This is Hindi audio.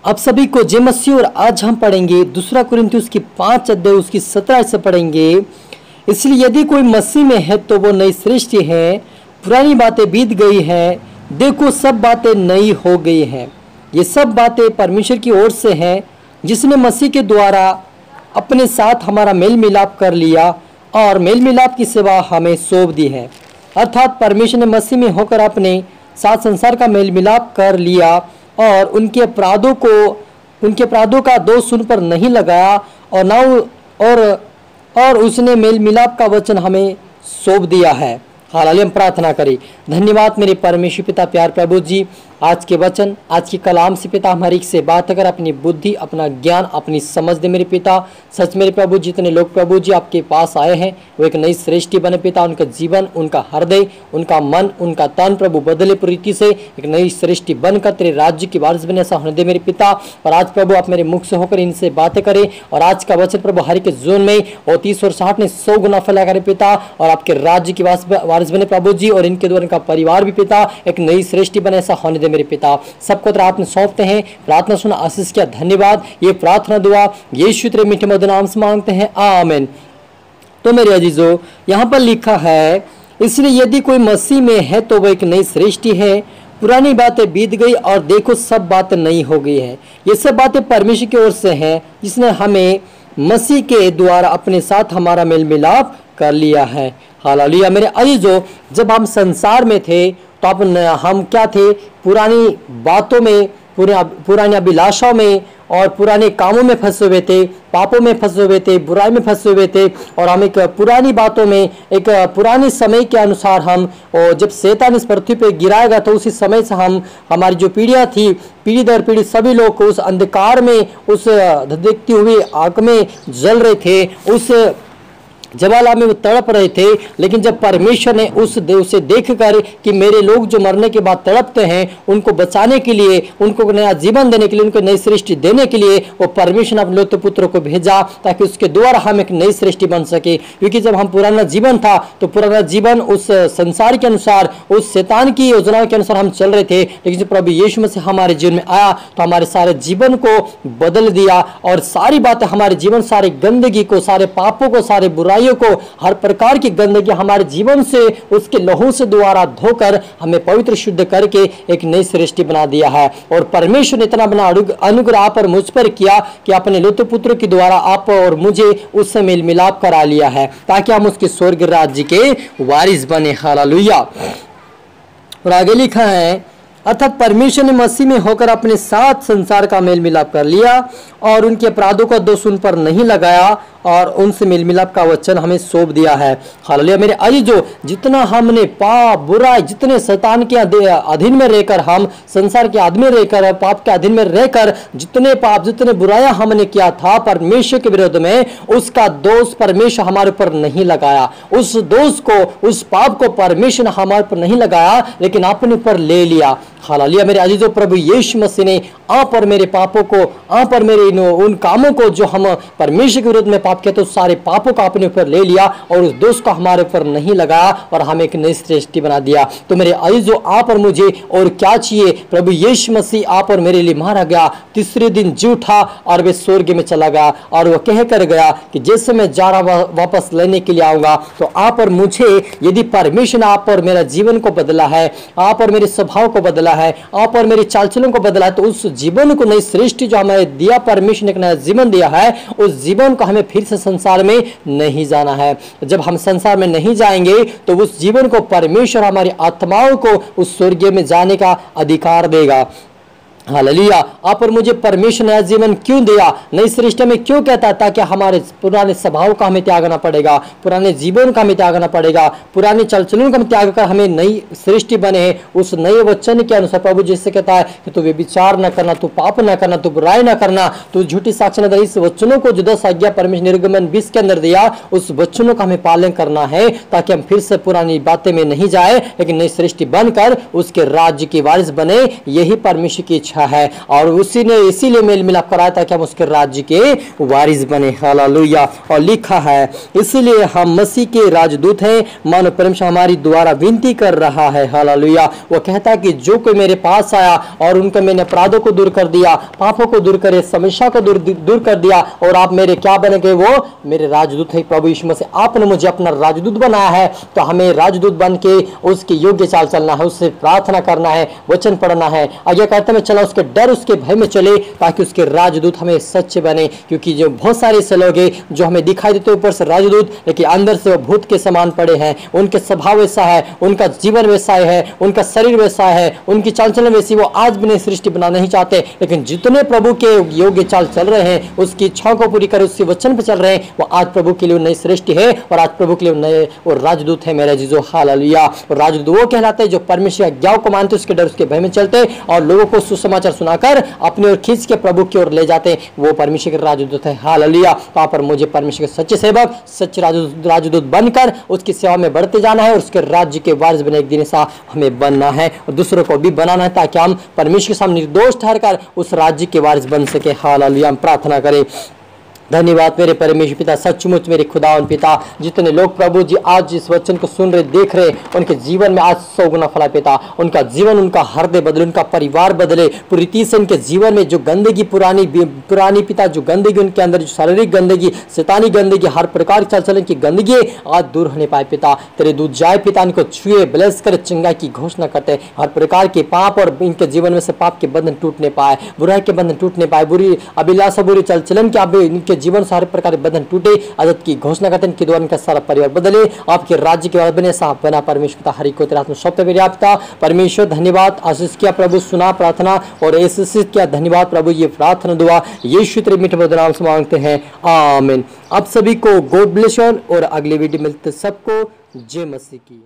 आप सभी को जय मसीह। और आज हम पढ़ेंगे दूसरा कुरिन्थियों उसकी 5 अध्याय उसकी 17 से पढ़ेंगे। इसलिए यदि कोई मसीह में है तो वो नई सृष्टि है, पुरानी बातें बीत गई हैं, देखो सब बातें नई हो गई हैं। ये सब बातें परमेश्वर की ओर से हैं, जिसने मसीह के द्वारा अपने साथ हमारा मेल मिलाप कर लिया और मेल मिलाप की सेवा हमें सौंप दी है। अर्थात परमेश्वर ने मसीह में होकर अपने साथ संसार का मेल मिलाप कर लिया और उनके अपराधों का दोष उन पर नहीं लगाया और ना और उसने मेल मिलाप का वचन हमें सौंप दिया है। हालेलुया। हम प्रार्थना करें। धन्यवाद मेरे परमेश्वर पिता, प्यार प्रभु जी, आज के वचन, आज की कलाम से पिता हमारी से बात कर, अपनी बुद्धि, अपना ज्ञान, अपनी समझ दे मेरे पिता। सच मेरे प्रभु, जितने लोग प्रभु जी आपके पास आए हैं वो एक नई सृष्टि बने पिता। उनका जीवन, उनका हृदय, उनका मन, उनका तन प्रभु बदले प्रीति से एक नई सृष्टि बनकर तेरे राज्य की वारिस बने, ऐसा होने दे मेरे पिता। और आज प्रभु आप मेरे मुख से होकर इनसे बातें करें और आज का वचन प्रभु हर के जीवन में और 30 और 60 ने 100 गुना फैला करे पिता। और आपके राज्य की वारिस बने प्रभु जी, और इनके द्वारा इनका परिवार भी पिता एक नई सृष्टि बने, ऐसा होने दे मेरे पिता। सबको तेरे हाथ में सौंपते हैं। प्रार्थना सुना, आशीष किया, धन्यवाद। ये प्रार्थना दुआ यीशु तेरे मीठे मधुर नाम से मांगते हैं, आमीन। तो मेरे अजीजों, यहाँ पर लिखा है, इसलिए यदि कोई मसीह में है तो वह एक नई सृष्टि है, पुरानी बातें बीत गई और देखो सब बातें नई हो गई है। ये सब बातें परमेश्वर की ओर से हैं, जिसने हमें मसीह के द्वारा अपने साथ हमारा मेल मिलाप कर लिया है। हालेलुया। मेरे अजीजों, जब हम संसार में थे तो हम क्या थे? पुरानी बातों में, पुरानी अभिलाषाओं में और पुराने कामों में फंसे हुए थे, पापों में फंसे हुए थे, बुराई में फंसे हुए थे। और हम एक पुरानी बातों में, एक पुराने समय के अनुसार हम, और जब शैतान इस पृथ्वी पे गिराया गया तो उसी समय से हमारी जो पीढ़ियाँ थी, पीढ़ी दर पीढ़ी सभी लोग को उस अंधकार में, उस धधकती हुई आग में जल रहे थे, उस जवाला में वो तड़प रहे थे। लेकिन जब परमेश्वर ने उसे देखकर कि मेरे लोग जो मरने के बाद तड़पते हैं, उनको बचाने के लिए, उनको नया जीवन देने के लिए, उनको नई सृष्टि देने के लिए वो परमेश्वर ने अपने लौते पुत्र को भेजा, ताकि उसके द्वारा हम एक नई सृष्टि बन सके। क्योंकि जब हम पुराना जीवन था तो पुराना जीवन उस संसार के अनुसार, उस शैतान की योजनाओं के अनुसार हम चल रहे थे। लेकिन जब प्रभु यीशु मसीह हमारे जीवन में आया तो हमारे सारे जीवन को बदल दिया और सारी बातें हमारे जीवन, सारी गंदगी को, सारे पापों को, सारे बुराई को, हर प्रकार की गंदगी हमारे जीवन से उसके लहू से द्वारा धोकर हमें पवित्र शुद्ध करके एक नई सृष्टि बना दिया है। और परमेश्वर ने इतना बना अनुग्रह आप और मुझ पर किया कि अपने लौते पुत्र के द्वारा आप और मुझे उससे मेल मिलाप करा लिया है, ताकि हम उसके स्वर्ग राज्य के वारिस बने। हालेलुया। और आगे लिखा है, अर्थात परमेश्वर ने मसीह में होकर अपने साथ संसार का मेल मिलाप कर लिया और उनके अपराधों का दोष उन पर नहीं लगाया और उनसे मेल मिलाप का वचन हमें सौंप दिया है। हालेलुया। मेरे अजीजों, जितना हमने पाप, बुराई, जितने शैतान के अधीन में रहकर, हम संसार के अधीन में रहकर, पाप के अधीन में रहकर जितने पाप, जितने बुराइयां हमने किया था परमेश्वर के विरोध में, उसका दोष परमेश्वर हमारे ऊपर नहीं लगाया। उस दोष को, उस पाप को परमेश्वर ने हमारे ऊपर नहीं लगाया, लेकिन अपने ऊपर ले लिया। हालेलुया। मेरे अजीजों, प्रभु यीशु मसीह ने आप और मेरे पापों को, आप और मेरे उन कामों को जो हम परमेश्वर के विरुद्ध में पाप किए, तो सारे पापों को अपने ऊपर ले लिया और उस दोष को हमारे ऊपर नहीं लगाया और हमें एक नई सृष्टि बना दिया। तो मेरे अजीजों, आप और मुझे और क्या चाहिए? प्रभु यीशु मसीह आप और मेरे लिए मारा गया, तीसरे दिन जी उठा और वे स्वर्ग में चला गया और वह कह कर गया कि जैसे मैं जा रहा वापस लेने के लिए आऊंगा। तो आप और मुझे, यदि परमेश्वर ने आप और मेरा जीवन को बदला है, आप और मेरे स्वभाव को बदला है, आप और मेरे चाल चलन को बदला है, तो उस जीवन को, नई सृष्टि जो हमें दिया, परमेश्वर ने एक नया जीवन दिया है, उस जीवन को हमें फिर से संसार में नहीं जाना है। जब हम संसार में नहीं जाएंगे तो उस जीवन को परमेश्वर हमारी आत्माओं को उस स्वर्ग में जाने का अधिकार देगा। हालेलुया। आप और मुझे परमेश्वर नया जीवन क्यों दिया, नई सृष्टि में क्यों कहता है? ताकि हमारे पुराने स्वभाव का हमें त्यागना पड़ेगा, पुराने जीवन का हमें त्यागना पड़ेगा, पुराने चल चलन का हमें त्याग कर हमें नई सृष्टि बने। उस नए वचन के अनुसार प्रभु जिससे कहता है कि तू व्यभिचार न करना, तू पाप न करना, तू बुराई न करना, तू झूठी साक्ष्य न देना। इस वचनों को जो 10 आज्ञा परमेश्वर निर्गमन 20 के अंदर दिया, उस वचनों का हमें पालन करना है, ताकि हम फिर से पुरानी बातें में नहीं जाए, लेकिन नई सृष्टि बनकर उसके राज्य की वारिस बने। यही परमेश्वर की इच्छा बैठा है और उसी ने इसीलिए मेल मिलाप कराया ताकि हम उसके राज्य के वारिस बने। हालेलुया। और लिखा है इसलिए हम मसीह के राजदूत हैं, मानो परमेश्वर हमारी द्वारा विनती कर रहा है। हालेलुया। वो कहता है कि जो कोई मेरे पास आया और उनका मैंने अपराधों को दूर कर दिया, पापों को दूर करे, समस्या को दूर कर दिया और आप मेरे क्या बन गए, वो मेरे राजदूत है। प्रभु यीशु मसीह आपने मुझे अपना राजदूत बनाया है, तो हमें राजदूत बन के उसकी योग्य चाल चलना है, उससे प्रार्थना करना है, वचन पढ़ना है, आज्ञा करते में चला, उसके डर उसके भय में चले ताकि उसके राजदूत हमें सच्चे बने। क्योंकि जो बहुत सारे ऐसे लोग हैं जो हमें दिखाई देते ऊपर से राजदूत, लेकिन अंदर से वो भूत के समान पड़े हैं। उनके स्वभाव वैसा है, उनका जीवन वैसा है, उनका शरीर वैसा है, उनकी चाल चलन वैसी, वो आज भी नई सृष्टि बनाना नहीं चाहते। लेकिन जितने प्रभु के योग्य चाल चल रहे हैं, उसकी इच्छाओं को पूरी कर उसी वचन पर चल रहे हैं, वो आज प्रभु के लिए नई सृष्टि है और आज प्रभु के लिए नए और राजदूत है मेरे जीजो। हालेलुया। और राजदूत वो कहलाते हैं जो परमेश्वर की आज्ञाओं को मानते, उसके डर उसके भय में चलते और लोगों को सुसमाचार सुनाकर अपनी ओर खींच के प्रभु की ओर ले जाते, वो परमेश्वर के राजदूत है। हालेलुया। वहां पर मुझे परमेश्वर के सच्चे सेवक, सच्चे राजदूत बनकर उसकी सेवा में बढ़ते जाना है और उसके राज्य के वारिस बने एक दिन ऐसा हमें बनना है और दूसरों को भी बनाना है ताकि हम परमेश्वर के सामने निर्दोष ठहरकर उस राज्य के वारिस बन सके। हालेलुया। हम प्रार्थना करें। धन्यवाद मेरे परमेश्वर पिता, सचमुच मेरे खुदावन पिता, जितने लोग प्रभु जी आज इस वचन को सुन रहे, देख रहे, उनके जीवन में आज 100 गुना फला पिता, उनका जीवन, उनका हृदय बदले, उनका परिवार बदले, पूरी रीति से उनके जीवन में जो गंदगी पुरानी पिता, जो गंदगी उनके अंदर, जो शारीरिक गंदगी, शैतानी गंदगी, हर प्रकार की चलन की गंदगी आज दूर होने पाए पिता। तेरे दूध जाए पिता, इनको छुए, ब्लेस कर चंगाई की घोषणा करते, हर प्रकार के पाप और इनके जीवन में से पाप के बंधन टूटने पाए, बुराई के बंधन टूटने पाए, बुरी अभिलाषा, बुरी चल चलन के इनके जीवन सारे प्रकार के बंधन टूटे, आजाद की घोषणा करते हैं, इनके द्वारा इनका सारा परिवार बदले, आपके राज्य के बाद बने साफ बना। परमेश्वर हरि को तेरे हाथ में सौंपते मेरे आपका परमेश्वर। धन्यवाद, आशीष किया प्रभु, सुना प्रार्थना और आशीष किया। धन्यवाद प्रभु, ये प्रार्थना दुआ यीशु तेरे मीठे मधुर नाम से मांगते हैं, आमीन। आप सभी को गॉड ब्लेस और अगले वीडियो मिलते सबको जय मसीह की।